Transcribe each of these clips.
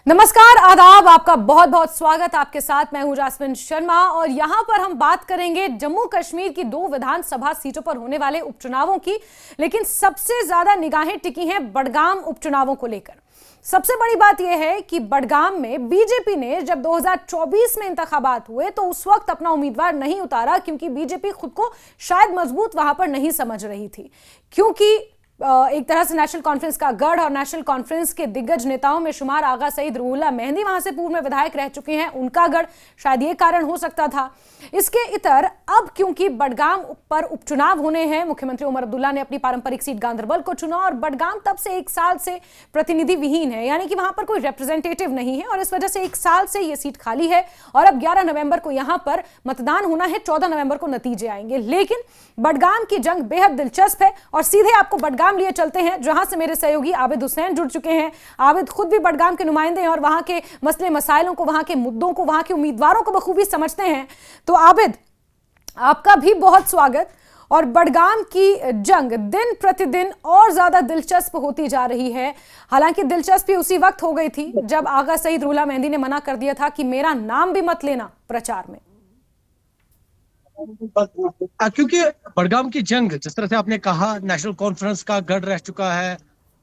नमस्कार, आदाब, आपका बहुत बहुत स्वागत। आपके साथ मैं हूं जासमिन शर्मा और यहां पर हम बात करेंगे जम्मू कश्मीर की 2 विधानसभा सीटों पर होने वाले उपचुनावों की। लेकिन सबसे ज्यादा निगाहें टिकी हैं बडगाम उपचुनावों को लेकर। सबसे बड़ी बात यह है कि बडगाम में बीजेपी ने जब 2024 में इंतखाबात हुए तो उस वक्त अपना उम्मीदवार नहीं उतारा, क्योंकि बीजेपी खुद को शायद मजबूत वहां पर नहीं समझ रही थी। क्योंकि एक तरह से नेशनल कॉन्फ्रेंस का गढ़ और नेशनल कॉन्फ्रेंस के दिग्गज नेताओं में शुमार आगा सईद रूहुल्लाह मेहंदी वहां से पूर्व में विधायक रह चुके हैं, उनका गढ़, शायद ये कारण हो सकता था। इसके इतर अब क्योंकि बडगाम पर उपचुनाव होने हैं, मुख्यमंत्री उमर अब्दुल्ला ने अपनी पारंपरिक सीट गांदरबल को चुना और बडगाम तब से 1 साल से प्रतिनिधि विहीन है, यानी कि वहां पर कोई रिप्रेजेंटेटिव नहीं है और इस वजह से 1 साल से यह सीट खाली है। और अब 11 नवंबर को यहां पर मतदान होना है, 14 नवंबर को नतीजे आएंगे। लेकिन बडगाम की जंग बेहद दिलचस्प है और सीधे आपको बडगाम लिए चलते हैं, जहां से मेरे सहयोगी आबिद हुसैन जुड़ चुके हैं। आबिद खुद भी बडगाम के नुमाइंदे हैं और वहां के मसले मसाइलों को, वहां के मुद्दों को, वहां के उम्मीदवारों को बखूबी समझते हैं। तो आबिद, आपका भी बहुत स्वागत। और बडगाम की जंग दिन प्रतिदिन और ज्यादा दिलचस्प होती जा रही है। हालांकि दिलचस्पी उसी वक्त हो गई थी जब आगा सईद रूहुल्लाह मेहंदी ने मना कर दिया था कि मेरा नाम भी मत लेना प्रचार में। क्योंकि बडगाम की जंग, जिस तरह से आपने कहा, नेशनल कॉन्फ्रेंस का गढ़ रह चुका है।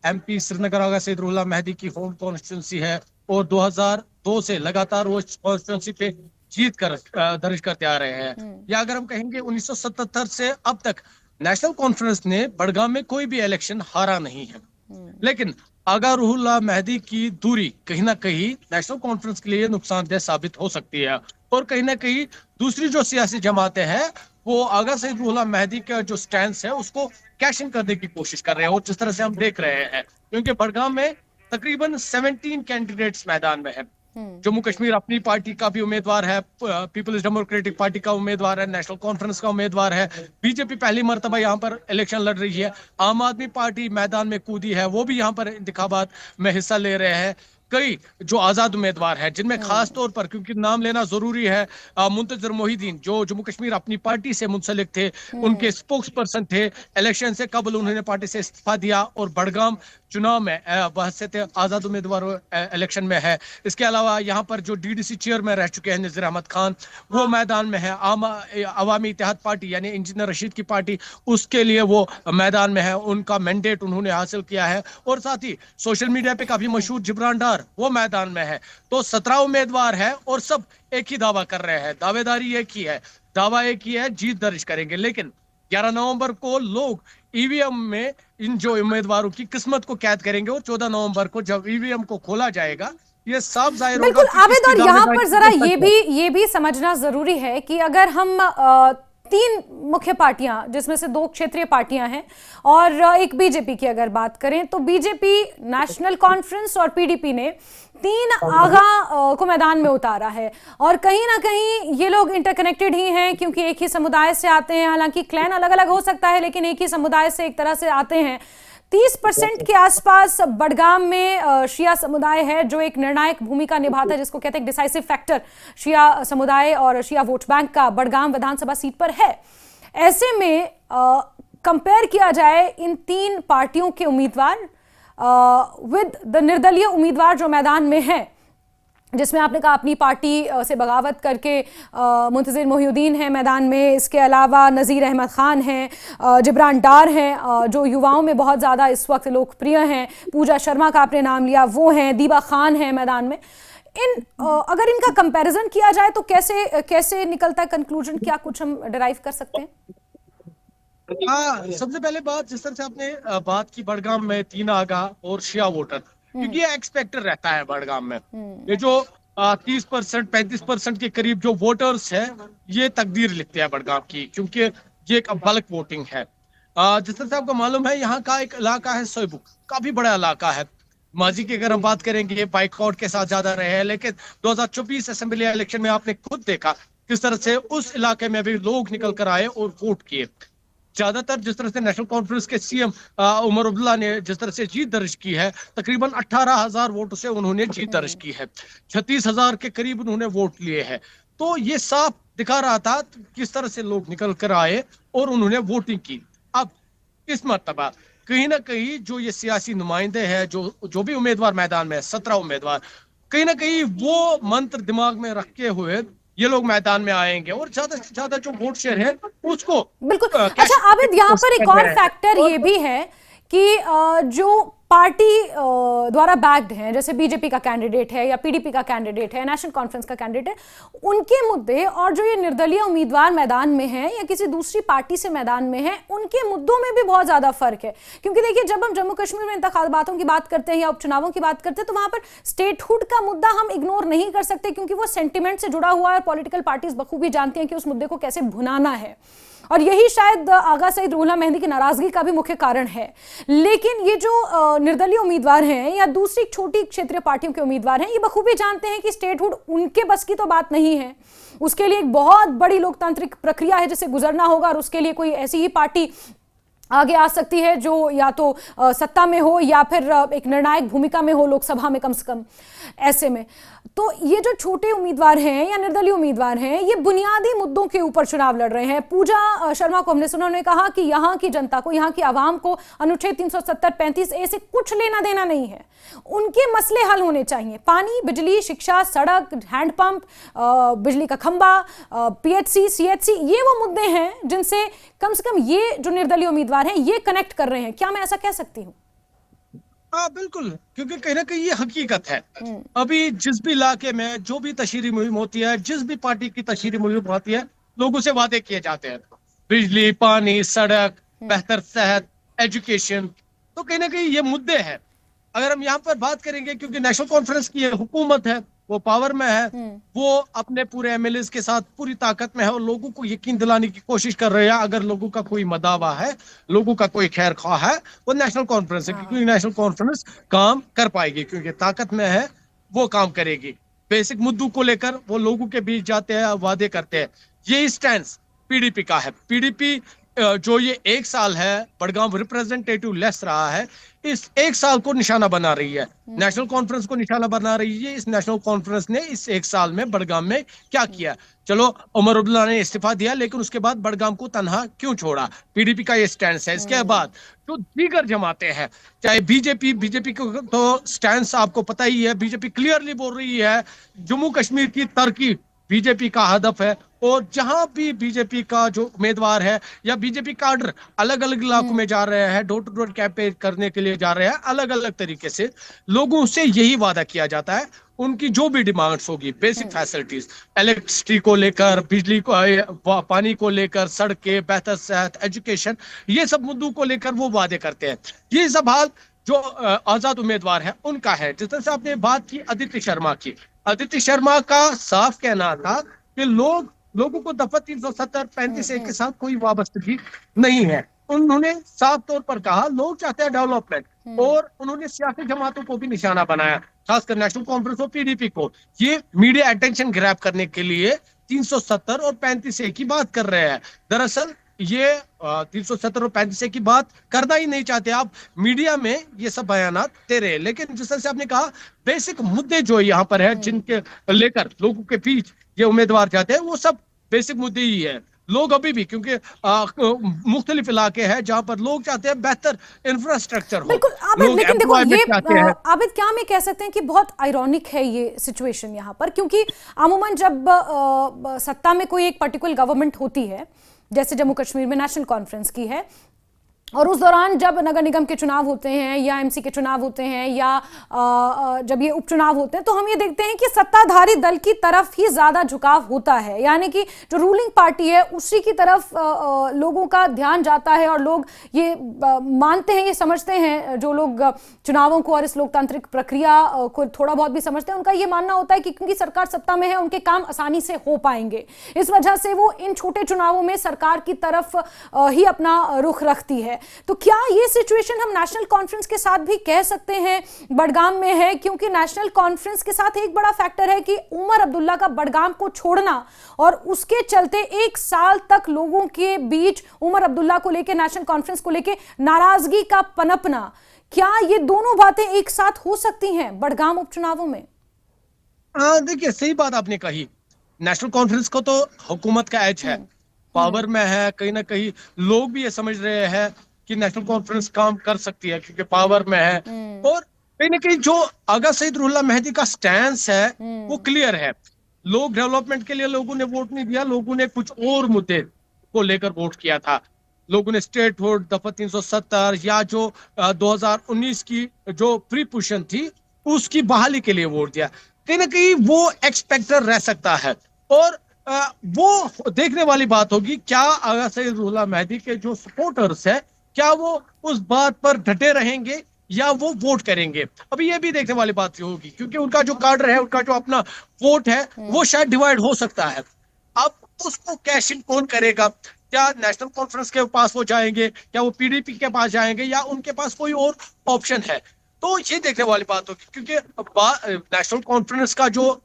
एमपी श्रीनगर आगा सईद रूहुल्लाह मेहंदी की होम कॉन्स्टिट्यूंसी है और 2002 से लगातार वो कॉन्स्टिट्यूंसी पे जीत कर दर्ज करते आ रहे हैं। या अगर हम कहेंगे 1977 से अब तक नेशनल कॉन्फ्रेंस ने बडगाम में कोई भी इलेक्शन हारा नहीं है। लेकिन आगा रूहुल्लाह मेहंदी की दूरी कहीं ना कहीं नेशनल कॉन्फ्रेंस के लिए नुकसानदेह साबित हो सकती है और कहीं ना कहीं दूसरी जो सियासी जमातें हैं वो आगा सईद रूहुल्लाह मेहंदी का जो स्टैंड है उसको कैश इन करने की कोशिश कर रहे हैं। और जिस तरह से हम देख रहे हैं, क्योंकि बडगाम में तकरीबन 17 कैंडिडेट्स मैदान में है। जम्मू कश्मीर अपनी पार्टी का भी उम्मीदवार है, पीपल्स डेमोक्रेटिक पार्टी का उम्मीदवार है, नेशनल कॉन्फ्रेंस का उम्मीदवार है, बीजेपी पहली मर्तबा यहाँ पर इलेक्शन लड़ रही है, आम आदमी पार्टी मैदान में कूदी है, वो भी यहाँ पर इंतखाबात में हिस्सा ले रहे हैं। कई जो आजाद उम्मीदवार हैं, जिनमें खास तौर पर, क्योंकि नाम लेना जरूरी है, मुंतजर मोहिदीन जो जम्मू कश्मीर अपनी पार्टी से मुंसलिक थे, उनके स्पोक्स पर्सन थे। इलेक्शन से कबल उन्होंने पार्टी से इस्तीफा दिया और बडगाम चुनाव में बहसत आजाद उम्मीदवार इलेक्शन में है। इसके अलावा यहाँ पर जो डीडीसी चेयरमैन रह चुके हैं नजीर अहमद खान, वो मैदान में है। अवामी इत्तेहाद पार्टी यानी इंजीनियर रशीद की पार्टी, उसके लिए वो मैदान में है, उनका मैंडेट उन्होंने हासिल किया है। और साथ ही सोशल मीडिया पे काफी मशहूर जिब्रान डार वो मैदान में है। तो 17 उम्मीदवार है और सब एक ही दावा कर रहे हैं, दावेदारी एक ही है, दावा एक ही है, जीत दर्ज करेंगे। लेकिन 11 नवंबर को लोग ईवीएम में इन जो उम्मीदवारों की किस्मत को कैद करेंगे और 14 नवंबर को जब ईवीएम को खोला जाएगा ये साफ जाहिर होगा। बिल्कुल आबिद, और यहाँ पर जरा ये भी समझना जरूरी है कि अगर हम 3 मुख्य पार्टियां, जिसमें से 2 क्षेत्रीय पार्टियां हैं और एक बीजेपी की अगर बात करें, तो बीजेपी, नेशनल कॉन्फ्रेंस और पीडीपी ने 3 आगा को मैदान में उतारा है। और कहीं ना कहीं ये लोग इंटरकनेक्टेड ही हैं, क्योंकि एक ही समुदाय से आते हैं। हालांकि क्लैन अलग अलग हो सकता है, लेकिन एक ही समुदाय से एक तरह से आते हैं। 30% के आसपास बडगाम में शिया समुदाय है जो एक निर्णायक भूमिका निभाता है, जिसको कहते हैं डिसाइसिव फैक्टर। शिया समुदाय और शिया वोट बैंक का बडगाम विधानसभा सीट पर है। ऐसे में कंपेयर किया जाए इन 3 पार्टियों के उम्मीदवार विद द निर्दलीय उम्मीदवार जो मैदान में है, जिसमें आपने कहा अपनी पार्टी से बगावत करके मुंतज़िर मोहिउद्दीन है मैदान में, इसके अलावा नज़ीर अहमद खान हैं, जिब्रान डार हैं जो युवाओं में बहुत ज़्यादा इस वक्त लोकप्रिय हैं, पूजा शर्मा का आपने नाम लिया, वो हैं, दीबा खान हैं मैदान में। अगर इनका कंपैरिजन किया जाए तो कैसे निकलता है कंक्लूजन? क्या कुछ हम डिराइव कर सकते हैं? हाँ, सबसे पहले बात, जिस तरह से आपने बात की बडगाम में 3 आगा और शिया वोटर, क्योंकि ये एक्सपेक्टेड रहता है बडगाम में। ये जो 30% 35% के करीब जो वोटर्स हैं, ये तकदीर लिखते हैं बडगाम की, क्योंकि ये एक बल्क वोटिंग है। जिस तरह से आपको मालूम है, यहाँ का एक इलाका है सोईबुक, काफी बड़ा इलाका है। माजी की अगर हम बात करेंगे, बाइकआउट के साथ ज्यादा रहे हैं, लेकिन 2024 असेंबली इलेक्शन में आपने खुद देखा किस तरह से उस इलाके में भी लोग निकल कर आए और वोट किए। ज्यादातर जिस तरह से नेशनल कॉन्फ्रेंस के सीएम उमर अब्दुल्ला ने जिस तरह से जीत दर्ज की है, तकरीबन 18,000 वोटों से उन्होंने जीत दर्ज की है, 36,000 के करीब उन्होंने वोट लिए हैं। तो ये साफ दिखा रहा था किस तरह से लोग निकल कर आए और उन्होंने वोटिंग की। अब इस मर्तबा कहीं ना कहीं जो ये सियासी नुमाइंदे हैं, जो भी उम्मीदवार मैदान में है, 17 उम्मीदवार, कहीं ना कहीं वो मंत्र दिमाग में रखे हुए ये लोग मैदान में आएंगे और ज्यादा से ज्यादा जो वोट शेयर है उसको बिल्कुल। कैश अच्छा आबिद, यहाँ पर एक कर और रहे हैं। फैक्टर और ये भी है कि जो पार्टी द्वारा बैक्ड हैं, जैसे बीजेपी का कैंडिडेट है या पीडीपी का कैंडिडेट है, नेशनल कॉन्फ्रेंस का कैंडिडेट है, उनके मुद्दे और जो ये निर्दलीय उम्मीदवार मैदान में हैं या किसी दूसरी पार्टी से मैदान में हैं, उनके मुद्दों में भी बहुत ज्यादा फर्क है। क्योंकि देखिए, जब हम जम्मू कश्मीर में इंतखाबातों की बात करते हैं या उपचुनावों की बात करते हैं, तो वहां पर स्टेटहुड का मुद्दा हम इग्नोर नहीं कर सकते, क्योंकि वो सेंटिमेंट से जुड़ा हुआ है। पॉलिटिकल पार्टीज बखूबी जानती हैं कि उस मुद्दे को कैसे भुनाना है, और यही शायद आगा सईद रूहुल्लाह मेहदी की नाराजगी का भी मुख्य कारण है। लेकिन ये जो निर्दलीय उम्मीदवार हैं या दूसरी छोटी क्षेत्रीय पार्टियों के उम्मीदवार हैं, ये बखूबी जानते हैं कि स्टेटहुड उनके बस की तो बात नहीं है। उसके लिए एक बहुत बड़ी लोकतांत्रिक प्रक्रिया है जिसे गुजरना होगा, और उसके लिए कोई ऐसी ही पार्टी आगे आ सकती है जो या तो सत्ता में हो या फिर एक निर्णायक भूमिका में हो लोकसभा में, कम से कम ऐसे में। तो ये जो छोटे उम्मीदवार हैं या निर्दलीय उम्मीदवार हैं, ये बुनियादी मुद्दों के ऊपर चुनाव लड़ रहे हैं। पूजा शर्मा को हमने सुना, उन्होंने कहा कि यहाँ की जनता को, यहाँ की आवाम को अनुच्छेद 370-35A से कुछ लेना देना नहीं है। उनके मसले हल होने चाहिए, पानी, बिजली, शिक्षा, सड़क, हैंडपंप, बिजली का खंबा, PHC, CHC, ये वो मुद्दे हैं जिनसे कम से कम ये जो निर्दलीय उम्मीदवार हैं ये कनेक्ट कर रहे हैं। क्या मैं ऐसा कह सकती हूँ? हाँ बिल्कुल, क्योंकि कहीं ना कहीं ये हकीकत है। अभी जिस भी इलाके में जो भी तशहीरी मुहिम होती है, जिस भी पार्टी की तशहीरी मुहिम होती है, लोगों से वादे किए जाते हैं, बिजली, पानी, सड़क, बेहतर सेहत, एजुकेशन। तो कहीं ना कहीं ये मुद्दे हैं। अगर हम यहाँ पर बात करेंगे, क्योंकि नेशनल कॉन्फ्रेंस की हुकूमत है, वो पावर में है, वो अपने पूरे MLAs के साथ पूरी ताकत में है और लोगों को यकीन दिलाने की कोशिश कर रहे हैं। अगर लोगों का कोई मदावा है, लोगों का कोई खैर ख्वाह है, वो नेशनल कॉन्फ्रेंस है, क्योंकि नेशनल कॉन्फ्रेंस काम कर पाएगी, क्योंकि ताकत में है, वो काम करेगी। बेसिक मुद्दों को लेकर वो लोगों के बीच जाते हैं, वादे करते हैं। ये स्टैंड PDP का है। PDP जो ये 1 साल है बड़गाम रिप्रेजेंटेटिव लेस रहा है, इस 1 साल को निशाना बना रही है, नेशनल कॉन्फ्रेंस को निशाना बना रही है। इस नेशनल कॉन्फ्रेंस ने इस 1 साल में बड़गाम में क्या किया? चलो, उमर अब्दुल्ला ने इस्तीफा दिया, लेकिन उसके बाद बड़गाम को तनहा क्यों छोड़ा? PDP का ये स्टैंड है। इसके बाद जो दीगर जमाते हैं, चाहे बीजेपी को तो स्टैंड आपको पता ही है, बीजेपी क्लियरली बोल रही है जम्मू कश्मीर की तरक्की बीजेपी का हदफ है। और जहां भी बीजेपी का जो उम्मीदवार है या बीजेपी काडर अलग अलग इलाकों में जा रहे हैं, डोर टू डोर कैंपेन करने के लिए जा रहे हैं, अलग अलग तरीके से लोगों से यही वादा किया जाता है। उनकी जो भी डिमांड्स होगी, बेसिक फैसिलिटीज, इलेक्ट्रिसिटी को लेकर, बिजली को, पानी को लेकर, सड़कें, बेहतर सेहत, एजुकेशन, ये सब मुद्दों को लेकर वो वादे करते हैं। ये सब हाल जो आजाद उम्मीदवार है उनका है। जिस तरह से आपने बात की आदित्य शर्मा की, आदित्य शर्मा का साफ कहना था कि लोगों को दफा 370-35A के साथ कोई वाबस्तगी नहीं है। उन्होंने साफ तौर पर कहा लोग चाहते हैं डेवलपमेंट, और उन्होंने सियासी जमातों को भी निशाना बनाया, खासकर नेशनल कॉन्फ्रेंस और PDP को। ये मीडिया अटेंशन ग्रैब करने के लिए 370 और 35A की बात कर रहे हैं। दरअसल ये 370 और 35A की बात करना ही नहीं चाहते। आप मीडिया में ये सब बयानात दे रहे हैं, लेकिन जिस तरह से आपने कहा, बेसिक मुद्दे जो यहाँ पर है, जिनके लेकर लोगों के बीच ये उम्मीदवार जाते हैं, वो सब बेसिक मुद्दे ही है। लोग अभी भी, क्योंकि मुख्तलिफ इलाके हैं जहां पर लोग चाहते हैं बेहतर इंफ्रास्ट्रक्चर हो। बिल्कुल आबिद, लेकिन देखो ये आबिद, क्या मैं कह सकते हैं कि बहुत आयरॉनिक है ये सिचुएशन यहाँ पर, क्योंकि अमूमन जब सत्ता में कोई एक पर्टिकुलर गवर्नमेंट होती है, जैसे जम्मू कश्मीर में नेशनल कॉन्फ्रेंस की है, और उस दौरान जब नगर निगम के चुनाव होते हैं या MC के चुनाव होते हैं या जब ये उपचुनाव होते हैं, तो हम ये देखते हैं कि सत्ताधारी दल की तरफ ही ज्यादा झुकाव होता है। यानी कि जो रूलिंग पार्टी है उसी की तरफ लोगों का ध्यान जाता है, और लोग ये मानते हैं, ये समझते हैं, जो लोग चुनावों को और इस लोकतांत्रिक प्रक्रिया को थोड़ा बहुत भी समझते हैं, उनका ये मानना होता है कि क्योंकि सरकार सत्ता में है, उनके काम आसानी से हो पाएंगे। इस वजह से वो इन छोटे चुनावों में सरकार की तरफ ही अपना रुख रखती है। तो क्या ये सिचुएशन हम नेशनल कॉन्फ्रेंस के साथ भी कह सकते हैं बड़गाम में है? क्योंकि नेशनल कॉन्फ्रेंस के साथ एक बड़ा फैक्टर है कि उमर अब्दुल्ला का बड़गाम को छोड़ना, और उसके चलते 1 साल तक लोगों के बीच उमर अब्दुल्ला को लेकर, नेशनल कॉन्फ्रेंस को लेकर नाराजगी का पनपना। क्या ये दोनों बातें एक साथ हो सकती हैं बड़गाम उपचुनावों में? देखिए, सही बात आपने कही। नेशनल कॉन्फ्रेंस को तो हुकूमत का एज है, पावर में है। कहीं ना कहीं लोग भी ये समझ रहे हैं कि नेशनल कॉन्फ्रेंस काम कर सकती है, क्योंकि पावर में है। और कहीं ना कहीं जो आगा सईद रुल्ला मेहदी का स्टैंस है वो क्लियर है। लोग डेवलपमेंट के लिए लोगों ने वोट नहीं दिया, लोगों ने कुछ और मुद्दे को लेकर वोट किया था। लोगों ने स्टेट हुड, दफा 370 या जो 2019 की जो प्री पोजीशन थी उसकी बहाली के लिए वोट दिया। कहीं ना कहीं वो एक्सपेक्टर रह सकता है। और वो देखने वाली बात होगी क्या आगा सईद रुल्ला मेहदी के जो सपोर्टर्स है क्या वो उस बात पर डटे रहेंगे या वो वोट करेंगे। अभी ये भी देखने वाली बात होगी क्योंकि उनका जो कार्डर है, उनका जो अपना वोट है वो शायद डिवाइड हो सकता है। अब उसको कैश इन कौन करेगा? क्या नेशनल कॉन्फ्रेंस के पास वो जाएंगे, क्या वो पीडीपी के पास जाएंगे, या उनके पास कोई और ऑप्शन है? तो ये देखने वाली बात होगी क्योंकि नेशनल कॉन्फ्रेंस का जो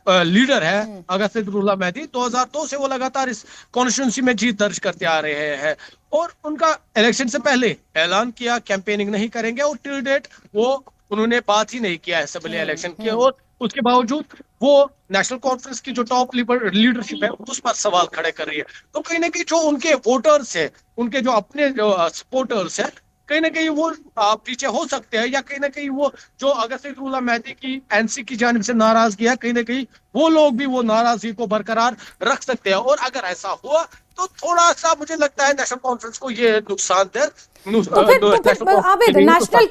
लीडर है आगा सईद रुल्ला मेहदी 2002 से वो लगातार इस कॉन्स्टिट्यूंसी में जीत दर्ज करते आ रहे हैं। और उनका इलेक्शन से पहले ऐलान किया कैंपेनिंग नहीं करेंगे और टिल डेट वो उन्होंने बात ही नहीं किया असेंबली इलेक्शन की। और उसके बावजूद वो नेशनल कॉन्फ्रेंस की जो टॉप लीडरशिप है उस पर सवाल खड़े कर रही है। तो कहीं ना कहीं जो उनके वोटर्स है, उनके जो अपने जो सपोर्टर्स है, कहीं ना कहीं वो पीछे हो सकते हैं, या कहीं ना कहीं वो जो आगा सईद रुल्ला मेहदी की एनसी की जानिब से नाराजगी है, कहीं ना कहीं वो लोग भी वो नाराजगी को बरकरार रख सकते हैं। और अगर ऐसा हुआ तो थोड़ा सा मुझे लगता है नेशनल कॉन्फ्रेंस को ये नुकसान दे। तो फिर आबिद, नेशनल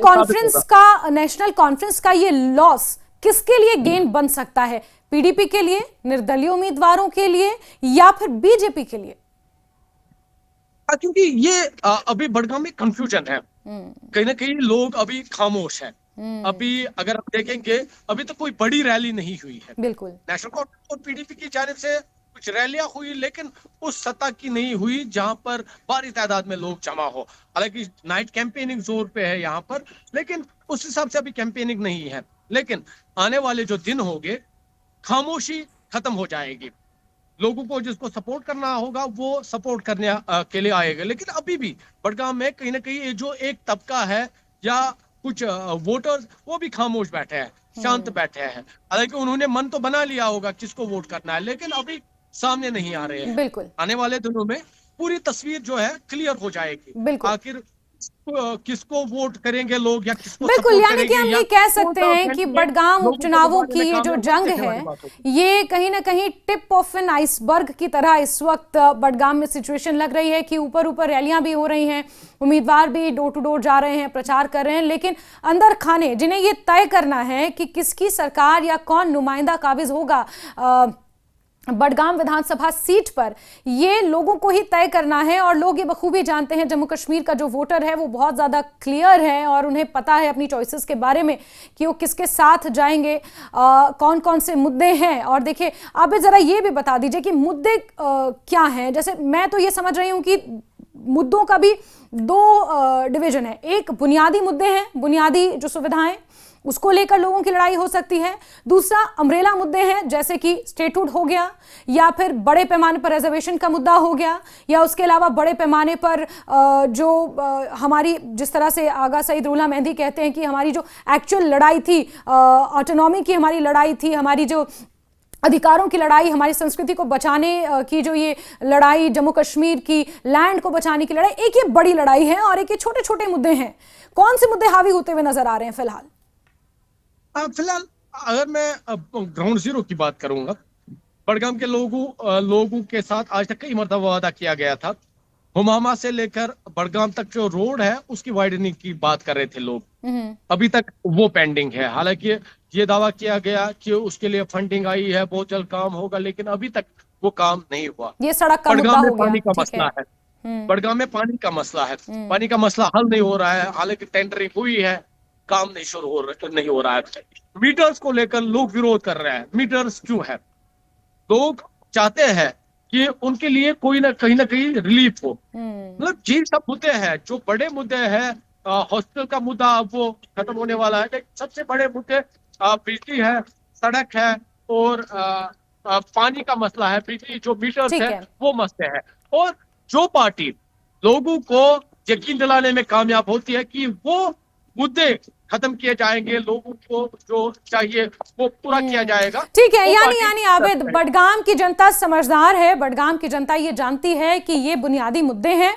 कॉन्फ्रेंस का ये लॉस किसके लिए गेन बन सकता है? पीडीपी के लिए, निर्दलीय उम्मीदवारों के लिए, या फिर बीजेपी के लिए? क्योंकि ये अभी बड़गाम में कंफ्यूजन है। कहीं ना कहीं लोग अभी खामोश हैं। अभी अगर आप देखेंगे अभी तो कोई बड़ी रैली नहीं हुई है। बिल्कुल। नेशनल कॉन्फ्रेंस और पीडीपी की जानिब से कुछ रैलियां हुई लेकिन उस सतह की नहीं हुई जहां पर भारी तादाद में लोग जमा हो। हालांकि नाइट कैंपेनिंग जोर पे है यहाँ पर, लेकिन उस हिसाब से अभी कैंपेनिंग नहीं है। लेकिन आने वाले जो दिन होंगे खामोशी खत्म हो जाएगी। लोगों को जिसको सपोर्ट करना होगा वो सपोर्ट करने के लिए आएगा। लेकिन अभी भी बड़गाम में कहीं ना कहीं ये जो एक तबका है या कुछ वोटर्स वो भी खामोश बैठे हैं, शांत बैठे हैं। हालांकि उन्होंने मन तो बना लिया होगा किसको वोट करना है, लेकिन अभी सामने नहीं आ रहे हैं। बिल्कुल। आने वाले दिनों में पूरी तस्वीर जो है क्लियर हो जाएगी। बिल्कुल। आखिर किसको वोट करेंगे लोग या किसको बिल्कुल, सपोर्ट यानी कि हम करेंगे, ये कह सकते हैं कि बड़गाम लोगों को उपचुनावों दबाने की में ये जो कामयाब जंग देखने वाली है, बात होगी। ये कहीं ना कहीं टिप ऑफ एन आइसबर्ग की तरह इस वक्त बड़गाम में सिचुएशन लग रही है कि ऊपर ऊपर रैलियां भी हो रही हैं, उम्मीदवार भी डोर टू डोर जा रहे हैं, प्रचार कर रहे हैं, लेकिन अंदर खाने जिन्हें ये तय करना है कि किसकी सरकार या कौन नुमाइंदा काबिज होगा बड़गाम विधानसभा सीट पर, ये लोगों को ही तय करना है। और लोग ये बखूबी जानते हैं, जम्मू कश्मीर का जो वोटर है वो बहुत ज़्यादा क्लियर है और उन्हें पता है अपनी चॉइसेस के बारे में कि वो किसके साथ जाएंगे, कौन कौन से मुद्दे हैं। और देखिए, आप ज़रा ये भी बता दीजिए कि मुद्दे क्या हैं। जैसे मैं तो ये समझ रही हूँ कि मुद्दों का भी दो डिवीजन है। एक बुनियादी मुद्दे हैं, बुनियादी जो सुविधाएं उसको लेकर लोगों की लड़ाई हो सकती है। दूसरा अम्ब्रेला मुद्दे हैं जैसे कि स्टेटहुड हो गया, या फिर बड़े पैमाने पर रिजर्वेशन का मुद्दा हो गया, या उसके अलावा बड़े पैमाने पर जो हमारी, जिस तरह से आगा सईद रुल्ला मेहदी कहते हैं कि हमारी जो एक्चुअल लड़ाई थी, ऑटोनॉमी की हमारी लड़ाई थी, हमारी जो अधिकारों की लड़ाई, हमारी संस्कृति को बचाने की जो ये लड़ाई, जम्मू कश्मीर की लैंड को बचाने की लड़ाई, एक ये बड़ी लड़ाई है और एक ये छोटे छोटे मुद्दे हैं। कौन से मुद्दे हावी होते हुए नजर आ रहे हैं फिलहाल? फिलहाल अगर मैं ग्राउंड जीरो की बात करूंगा, बड़गाम के लोगों के साथ आज तक कई मरतबा वादा किया गया था। हुमामा से लेकर बड़गाम तक जो रोड है उसकी वाइडनिंग की बात कर रहे थे लोग, अभी तक वो पेंडिंग है। हालांकि ये दावा किया गया कि उसके लिए फंडिंग आई है, बहुत जल्द काम होगा, लेकिन अभी तक वो काम नहीं हुआ। ये सड़क का मुद्दा बड़गाम में हो गया, पानी का ठीक मसला है। बड़गाम में पानी का मसला है, पानी का मसला हल नहीं हो रहा है। हालांकि टेंडरिंग हुई है, काम नहीं हो रहा है। मीटर्स को लेकर लोग विरोध कर रहे हैं। मीटर्स क्यों है? लोग चाहते हैं कि उनके लिए कोई ना कहीं रिलीफ हो। मतलब ये सब मुद्दे हैं जो बड़े मुद्दे हैं। हॉस्पिटल का मुद्दा अब वो खत्म होने वाला है, लेकिन सबसे बड़े मुद्दे बिजली है, सड़क है और पानी का मसला है। बिजली जो मीटर्स है वो मसले है। और जो पार्टी लोगों को यकीन दिलाने में कामयाब होती है कि वो मुद्दे खत्म किए जाएंगे, लोगों को जो चाहिए वो पूरा किया जाएगा, ठीक है। यानी आबिद, बड़गाम की जनता समझदार है, बड़गाम की जनता ये जानती है कि ये बुनियादी मुद्दे हैं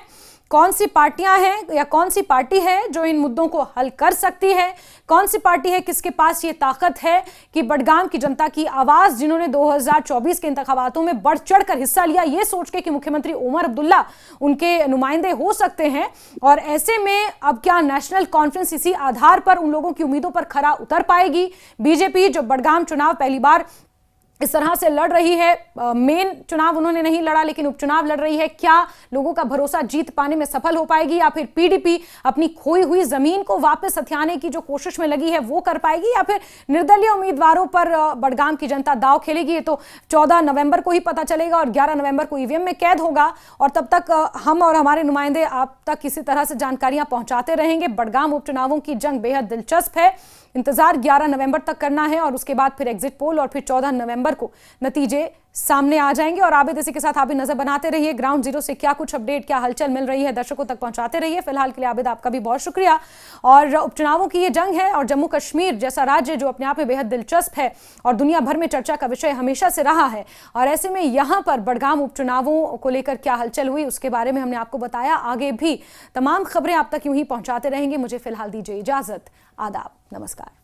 कौन सी पार्टियां हैं या कौन सी पार्टी है जो इन मुद्दों को हल कर सकती है, कौन सी पार्टी है किसके पास ये ताकत है कि बडगाम की जनता की आवाज, जिन्होंने 2024 के इंतखाबातों में बढ़ चढ़कर हिस्सा लिया ये सोच के कि मुख्यमंत्री उमर अब्दुल्ला उनके नुमाइंदे हो सकते हैं, और ऐसे में अब क्या नेशनल कॉन्फ्रेंस इसी आधार पर उन लोगों की उम्मीदों पर खरा उतर पाएगी? बीजेपी जो बडगाम चुनाव पहली बार इस तरह से लड़ रही है, मेन चुनाव उन्होंने नहीं लड़ा लेकिन उपचुनाव लड़ रही है, क्या लोगों का भरोसा जीत पाने में सफल हो पाएगी, या फिर पीडीपी अपनी खोई हुई जमीन को वापस हथियाने की जो कोशिश में लगी है वो कर पाएगी, या फिर निर्दलीय उम्मीदवारों पर बडगाम की जनता दांव खेलेगी? ये तो 14 नवंबर को ही पता चलेगा और 11 नवंबर को ईवीएम में कैद होगा, और तब तक हम और हमारे नुमाइंदे आप तक किसी तरह से जानकारियां पहुंचाते रहेंगे। बडगाम उपचुनावों की जंग बेहद दिलचस्प है, इंतजार 11 नवंबर तक करना है और उसके बाद फिर एग्जिट पोल और फिर 14 नवंबर को नतीजे सामने आ जाएंगे। और आबिद इसी के साथ आप भी नजर बनाते रहिए, ग्राउंड जीरो से क्या कुछ अपडेट, क्या हलचल मिल रही है दर्शकों तक पहुंचाते रहिए। फिलहाल के लिए आबिद आपका भी बहुत शुक्रिया। और उपचुनावों की ये जंग है और जम्मू कश्मीर जैसा राज्य जो अपने आप में बेहद दिलचस्प है और दुनिया भर में चर्चा का विषय हमेशा से रहा है, और ऐसे में यहाँ पर बडगाम उपचुनावों को लेकर क्या हलचल हुई उसके बारे में हमने आपको बताया। आगे भी तमाम खबरें आप तक यूं ही पहुंचाते रहेंगे। मुझे फिलहाल दीजिए इजाजत, आदाब, नमस्कार।